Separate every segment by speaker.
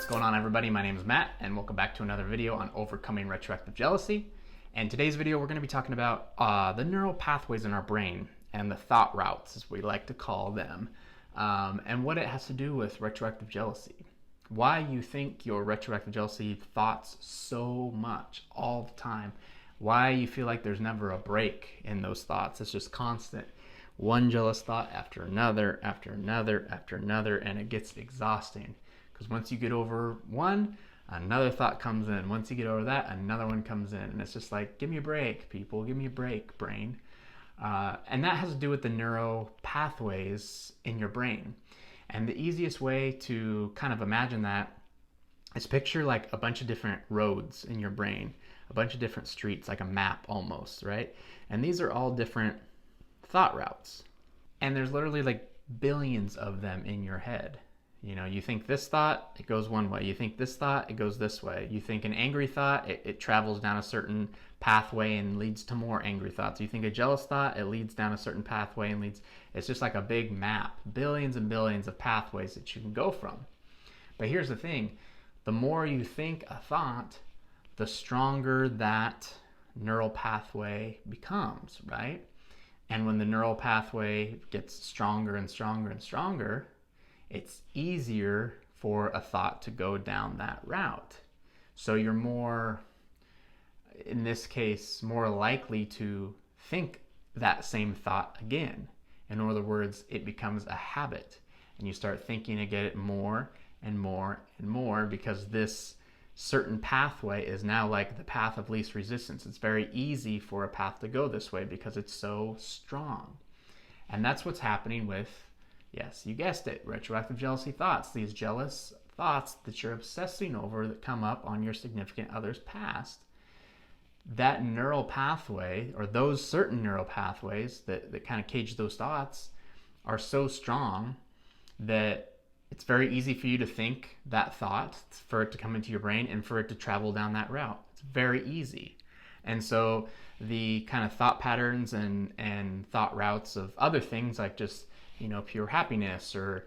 Speaker 1: What's going on, everybody? My name is Matt and welcome back to another video on overcoming retroactive jealousy. And today's video we're going to be talking about the neural pathways in our brain and the thought routes, as we like to call them, and what it has to do with retroactive jealousy. Why you think your retroactive jealousy thoughts so much all the time. Why you feel like there's never a break in those thoughts. It's just constant. One jealous thought after another, after another, after another, and it gets exhausting. Because once you get over one, another thought comes in. Once you get over that, another one comes in. And it's just like, give me a break, people. Give me a break, brain. And that has to do with the neural pathways in your brain. And the easiest way to kind of imagine that is picture like a bunch of different roads in your brain, a bunch of different streets, like a map almost, right? And these are all different thought routes. And there's literally like billions of them in your head. You know, you think this thought, it goes one way. You think this thought, it goes this way. You think an angry thought, it travels down a certain pathway and leads to more angry thoughts. You think a jealous thought, it leads down a certain pathway and leads, it's just like a big map, billions and billions of pathways that you can go from. But here's the thing, the more you think a thought, the stronger that neural pathway becomes, right? And when the neural pathway gets stronger and stronger and stronger, it's easier for a thought to go down that route. So you're more, in this case, more likely to think that same thought again. In other words, it becomes a habit and you start thinking again it more and more and more because this certain pathway is now like the path of least resistance. It's very easy for a path to go this way because it's so strong. And that's what's happening with, yes, you guessed it, retroactive jealousy thoughts, these jealous thoughts that you're obsessing over that come up on your significant other's past. That neural pathway, or those certain neural pathways that kind of cage those thoughts, are so strong that it's very easy for you to think that thought, for it to come into your brain and for it to travel down that route. It's very easy. And so the kind of thought patterns and thought routes of other things like just, you know, pure happiness or,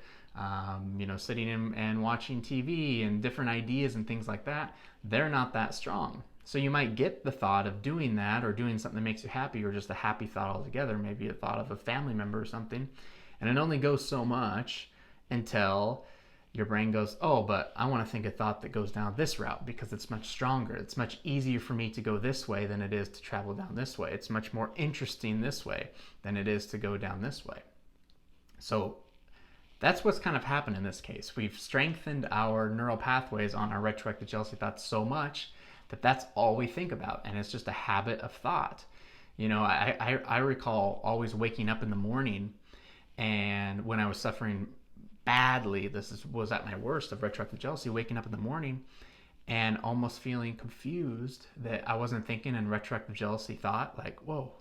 Speaker 1: you know, sitting and watching TV and different ideas and things like that, they're not that strong. So you might get the thought of doing that or doing something that makes you happy or just a happy thought altogether, maybe a thought of a family member or something, and it only goes so much until your brain goes, oh, but I want to think a thought that goes down this route because it's much stronger. It's much easier for me to go this way than it is to travel down this way. It's much more interesting this way than it is to go down this way. So that's what's kind of happened in this case. We've strengthened our neural pathways on our retroactive jealousy thoughts so much that that's all we think about. And it's just a habit of thought. You know, I recall always waking up in the morning, and when I was suffering badly, was at my worst of retroactive jealousy, waking up in the morning and almost feeling confused that I wasn't thinking in retroactive jealousy thought, like, whoa,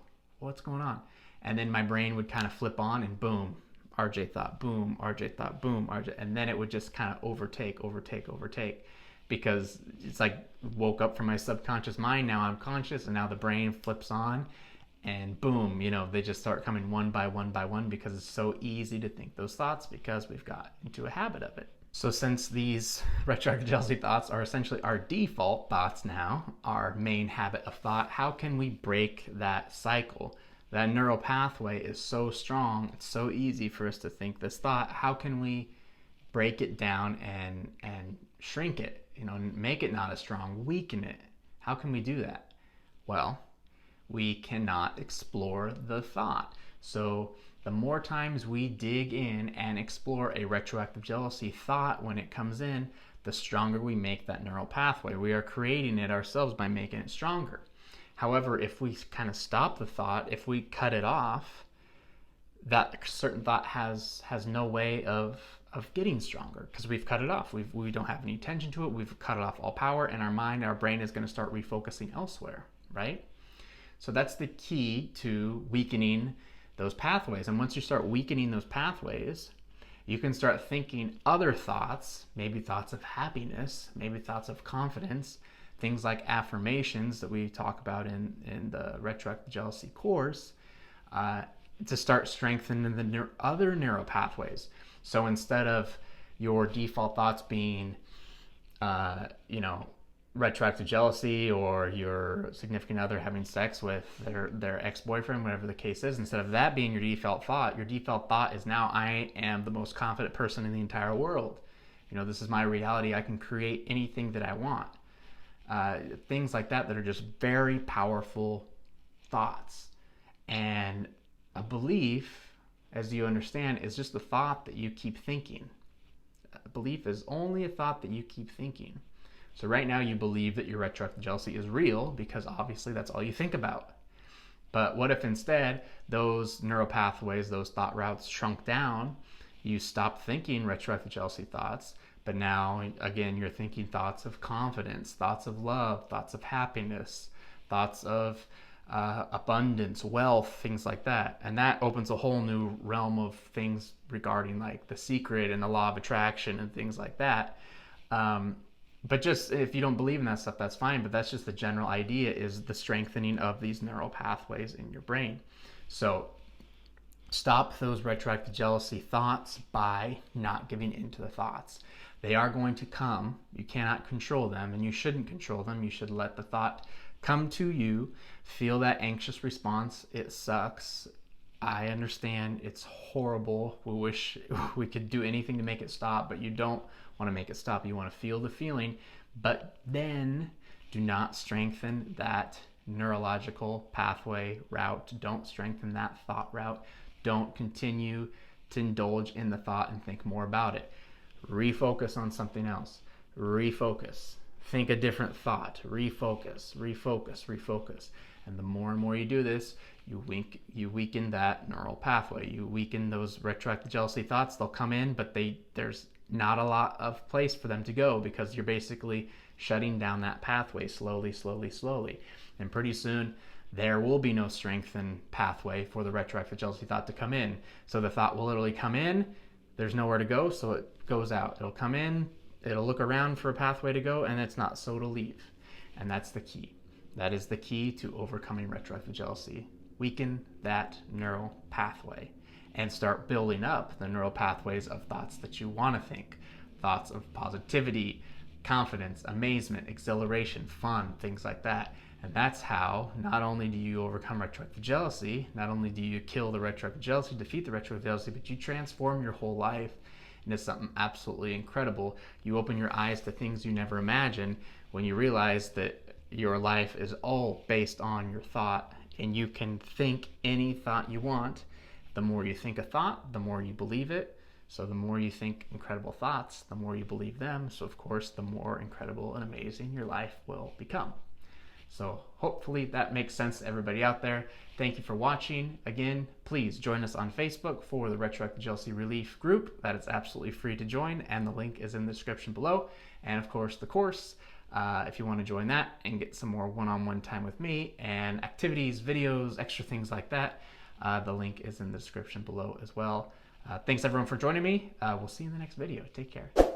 Speaker 1: what's going on? And then my brain would kind of flip on and boom, RJ thought, boom, RJ thought, boom, RJ, and then it would just kind of overtake, because it's like woke up from my subconscious mind, now I'm conscious, and now the brain flips on, and boom, you know, they just start coming one by one because it's so easy to think those thoughts because we've got into a habit of it. So since these retroactive jealousy thoughts are essentially our default thoughts now, our main habit of thought, how can we break that cycle? That neural pathway is so strong, it's so easy for us to think this thought. How can we break it down and shrink it, you know, make it not as strong, weaken it? How can we do that? Well, we cannot explore the thought. So the more times we dig in and explore a retroactive jealousy thought when it comes in, the stronger we make that neural pathway. We are creating it ourselves by making it stronger. However, if we kind of stop the thought, if we cut it off, that certain thought has no way of getting stronger because we've cut it off. We don't have any attention to it. We've cut it off all power, and our mind, our brain is going to start refocusing elsewhere, right? So that's the key to weakening those pathways. And once you start weakening those pathways, you can start thinking other thoughts, maybe thoughts of happiness, maybe thoughts of confidence, things like affirmations that we talk about in the retroactive jealousy course, to start strengthening the other neural pathways. So instead of your default thoughts being you know, retroactive jealousy, or your significant other having sex with their ex-boyfriend, whatever the case is, instead of that being your default thought is now, I am the most confident person in the entire world. You know, this is my reality. I can create anything that I want. Things like that are just very powerful thoughts. And a belief, as you understand, is just a thought that you keep thinking. A belief is only a thought that you keep thinking. So right now you believe that your retroactive jealousy is real because obviously that's all you think about. But what if instead those neural pathways, those thought routes shrunk down, you stopped thinking retroactive jealousy thoughts, but now again you're thinking thoughts of confidence, thoughts of love, thoughts of happiness, thoughts of abundance, wealth, things like that. And that opens a whole new realm of things regarding like The Secret and the law of attraction and things like that. But just if you don't believe in that stuff, that's fine. But that's just the general idea, is the strengthening of these neural pathways in your brain. So stop those retroactive jealousy thoughts by not giving in to the thoughts. They are going to come. You cannot control them, and you shouldn't control them. You should let the thought come to you. Feel that anxious response. It sucks. I understand. It's horrible. We wish we could do anything to make it stop, but you don't want to make it stop. You want to feel the feeling, but then do not strengthen that neurological pathway route. Don't strengthen that thought route. Don't continue to indulge in the thought and think more about it. Refocus on something else. Refocus. Think a different thought. Refocus, refocus, refocus. And the more and more you do this, you weaken that neural pathway. You weaken those retroactive jealousy thoughts. They'll come in, but there's not a lot of place for them to go, because you're basically shutting down that pathway slowly, slowly, slowly. And pretty soon, there will be no strengthened pathway for the retroactive jealousy thought to come in. So the thought will literally come in, there's nowhere to go, so it goes out. It'll come in, it'll look around for a pathway to go, and it's not so to leave. And that's the key. That is the key to overcoming retroactive jealousy. Weaken that neural pathway and start building up the neural pathways of thoughts that you want to think. Thoughts of positivity, confidence, amazement, exhilaration, fun, things like that. And that's how not only do you overcome retroactive jealousy, not only do you kill the retroactive jealousy, defeat the retroactive jealousy, but you transform your whole life into something absolutely incredible. You open your eyes to things you never imagined when you realize that your life is all based on your thought, and you can think any thought you want. The more you think a thought, the more you believe it. So the more you think incredible thoughts, the more you believe them. So of course, the more incredible and amazing your life will become. So hopefully that makes sense to everybody out there. Thank you for watching. Again, please join us on Facebook for the Retroactive Jealousy Relief group. That is absolutely free to join, and the link is in the description below. And of course, the course, if you want to join that and get some more one-on-one time with me and activities, videos, extra things like that, the link is in the description below as well. Thanks everyone for joining me. We'll see you in the next video. Take care.